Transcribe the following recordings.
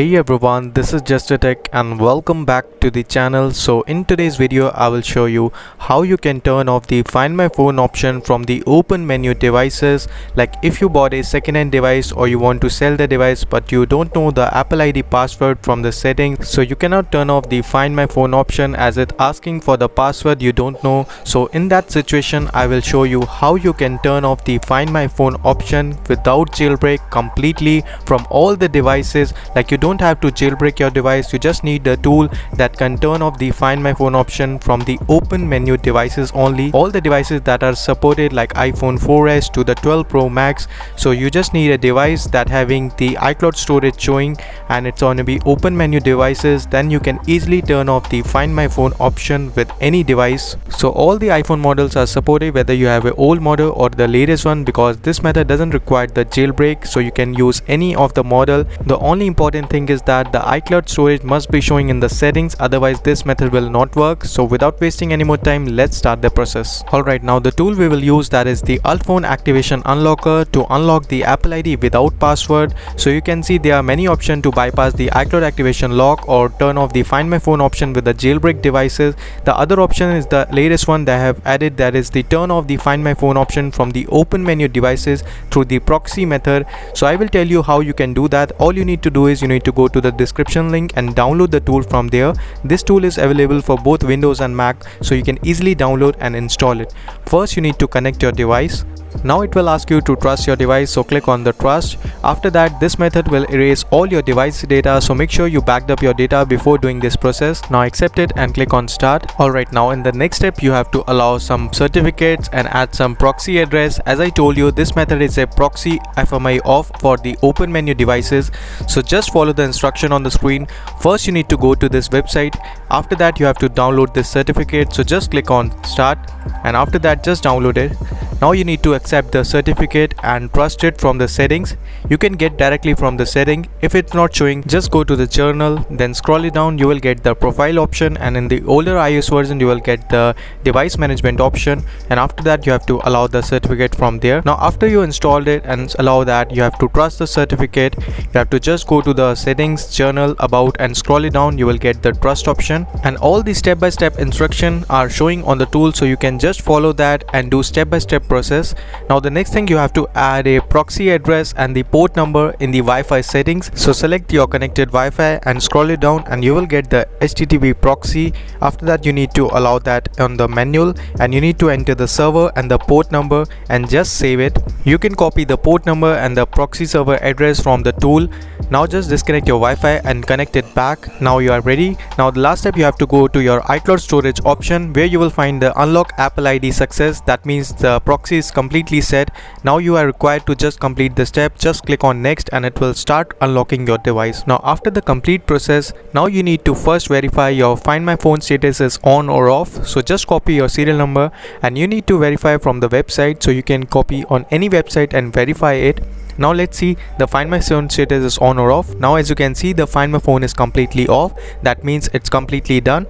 Hey everyone, this is Just a Tech and welcome back to the channel. So in today's video I will show you how you can turn off the Find My Phone option from the open menu devices. Like if you bought a second-hand device or you want to sell the device but you don't know the Apple ID password from the settings, so you cannot turn off the Find My Phone option as it's asking for the password you don't know. So in that situation I will show you how you can turn off the Find My Phone option without jailbreak completely from all the devices. Like you don't have to jailbreak your device, you just need a tool that can turn off the Find My Phone option from the open menu devices only. All the devices that are supported like iPhone 4S to the 12 Pro Max. So you just need a device that having the iCloud storage showing and it's going to be open menu devices. Then you can easily turn off the Find My Phone option with any device. So all the iPhone models are supported whether you have an old model or the latest one, because this method doesn't require the jailbreak, so you can use any of the model. The only important thing is that the iCloud storage must be showing in the settings, otherwise this method will not work. So without wasting any more time, let's start the process. Alright, now the tool we will use, that is the Ultfone activation unlocker to unlock the Apple ID without password. So you can see there are many options to bypass the iCloud activation lock or turn off the Find My Phone option with the jailbreak devices. The other option is the latest one they have added, that is the turn off the Find My Phone option from the open menu devices through the PROXY method. So I will tell you how you can do that. All you need to do is you need to go to the description link and download the tool from there. This tool is available for both Windows and Mac, so you can easily download and install it. First you need to connect your device. Now it will ask you to trust your device, so click on the trust. After that, this method will erase all your device data, so make sure you backed up your data before doing this process. Now accept it and click on start. Alright, now in the next step you have to allow some certificates and add some proxy address. As I told you, this method is a proxy FMI off for the open menu devices. So just follow the instruction on the screen. First you need to go to this website. After that you have to download this certificate, so just click on start and after that just download it. Now you need to accept the certificate and trust it from the settings. You can get directly from the setting. If it's not showing, just go to the journal, then scroll it down, you will get the profile option, and in the older iOS version you will get the device management option, and after that you have to allow the certificate from there. Now after you installed it and allow that, you have to trust the certificate. You have to just go to the settings, journal, about, and scroll it down, you will get the trust option, and all the step-by-step instructions are showing on the tool, so you can just follow that and do step-by-step process. Now the next thing, you have to add a proxy address and the port number in the Wi-Fi settings. So select your connected Wi-Fi and scroll it down and you will get the HTTP proxy. After that you need to allow that on the manual and you need to enter the server and the port number and just save it. You can copy the port number and the proxy server address from the tool. Now just disconnect your Wi-Fi and connect it back. Now you are ready. Now the last step, you have to go to your iCloud storage option where you will find the unlock Apple ID success. That means the proxy is completely set. Now you are required to just complete the step. Just click on next and it will start unlocking your device. Now after the complete process, now you need to first verify your Find My Phone status is on or off. So just copy your serial number and you need to verify from the website. So you can copy on any website and verify it. Now let's see the Find My Phone status is on or off. Now as you can see, the Find My Phone is completely off. That means it's completely done.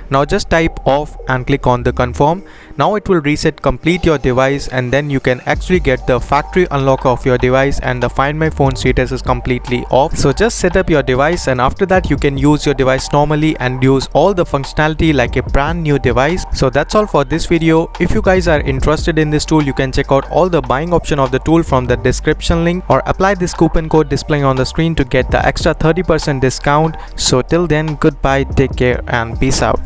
Now just type off and click on the confirm. Now it will reset complete your device and then you can actually get the factory unlock of your device and the Find My Phone status is completely off. So just set up your device and after that you can use your device normally and use all the functionality like a brand new device. So that's all for this video. If you guys are interested in this tool, you can check out all the buying option of the tool from the description link or apply this coupon code displaying on the screen to get the extra 30% discount. So till then, goodbye, take care and peace out.